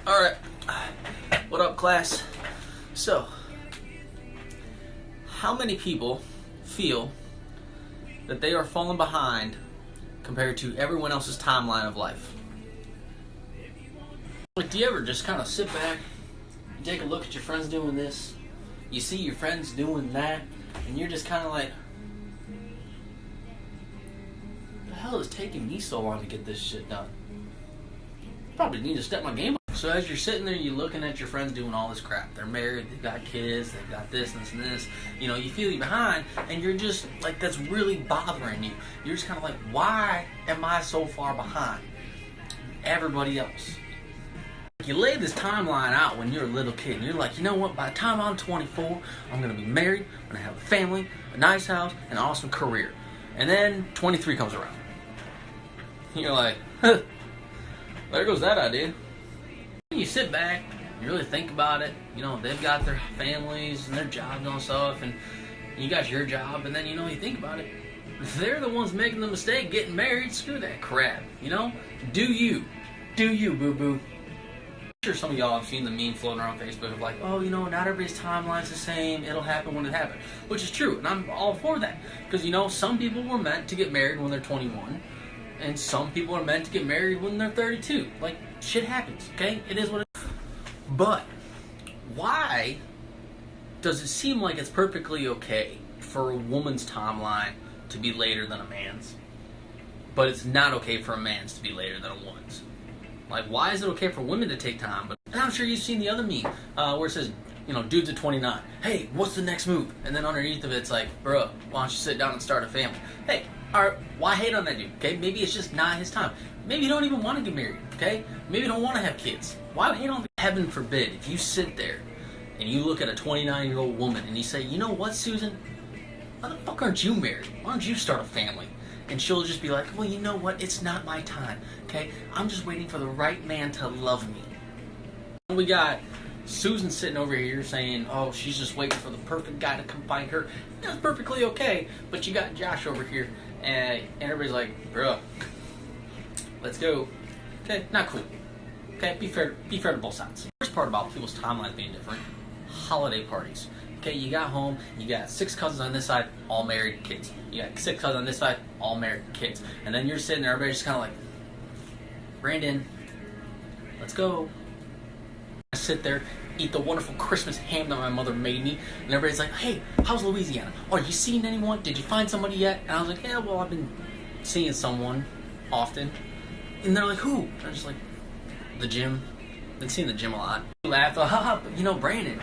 Alright, what up, class? So, how many people feel that they are falling behind compared to everyone else's timeline of life? Like, do you ever just kind of sit back, you take a look at your friends doing this, you see your friends doing that, and you're just kind of like, the hell is taking me so long to get this shit done? Probably need to step my game up. So as you're sitting there, you're looking at your friends doing all this crap. They're married, they've got kids, they've got this and this and this. You know, you feel you're behind, and you're just, like, that's really bothering you. You're just kind of like, why am I so far behind everybody else? You lay this timeline out when you're a little kid, and you're like, you know what, by the time I'm 24, I'm going to be married, I'm going to have a family, a nice house, and an awesome career. And then 23 comes around. You're like, huh, there goes that idea. You sit back, you really think about it, you know, they've got their families and their jobs and stuff, and you got your job, and then, you know, you think about it, they're the ones making the mistake getting married. Screw that crap, you know? Do you, boo-boo. I'm sure some of y'all have seen the meme floating around Facebook of like, oh, you know, not everybody's timeline's the same, it'll happen when it happens, which is true, and I'm all for that, because, you know, some people were meant to get married when they're 21, and some people are meant to get married when they're 32. Like, shit happens, okay? It is what it is. But why does it seem like it's perfectly okay for a woman's timeline to be later than a man's, but it's not okay for a man's to be later than a woman's? Like, why is it okay for women to take time? And I'm sure you've seen the other meme where it says, you know, dudes at 29, hey, what's the next move? And then underneath of it's like, bro, why don't you sit down and start a family? Hey, alright, why hate on that dude, okay? Maybe it's just not his time. Maybe you don't even want to get married, okay? Maybe you don't want to have kids. Why hate on? Heaven forbid, if you sit there and you look at a 29-year-old woman and you say, you know what, Susan? Why the fuck aren't you married? Why don't you start a family? And she'll just be like, well, you know what? It's not my time, okay? I'm just waiting for the right man to love me. We got Susan sitting over here saying, oh, she's just waiting for the perfect guy to come find her. That's perfectly okay, but you got Josh over here, and everybody's like, bro, let's go. Okay, not cool. Okay, be fair to both sides. First part about people's timelines being different, holiday parties. Okay, you got home, you got 6 cousins on this side, all married kids. You got 6 cousins on this side, all married kids. And then you're sitting there, everybody's just kind of like, Brandon, let's go. I sit there, eat the wonderful Christmas ham that my mother made me, and everybody's like, hey, how's Louisiana? Oh, you seen anyone? Did you find somebody yet? And I was like, yeah, well, I've been seeing someone often. And they're like, who? And I'm just like, the gym. Been seeing the gym a lot. I laughed, haha, but you know, Brandon,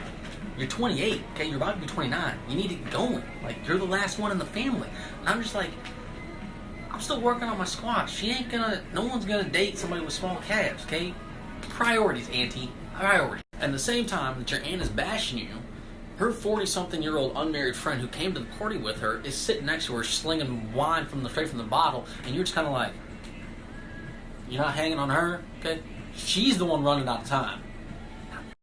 you're 28, okay? You're about to be 29. You need to get going. Like, you're the last one in the family. And I'm just like, I'm still working on my squat. No one's gonna date somebody with small calves, okay? Priorities, auntie. Priorities. At the same time that your aunt is bashing you, her 40-something-year-old unmarried friend who came to the party with her is sitting next to her slinging wine straight from the bottle, and you're just kind of like, you're not hanging on her, okay? She's the one running out of time.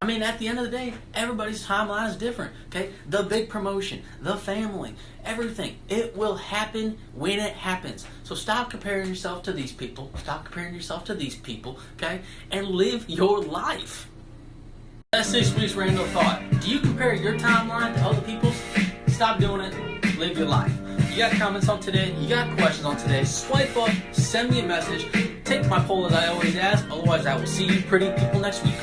I mean, at the end of the day, everybody's timeline is different, okay? The big promotion, the family, everything. It will happen when it happens. So stop comparing yourself to these people. Stop comparing yourself to these people, okay? And live your life. That's this week's random thought. Do you compare your timeline to other people's? Stop doing it. Live your life. You got comments on today, you got questions on today, swipe up, send me a message, take my poll as I always ask, otherwise I will see you pretty people next week.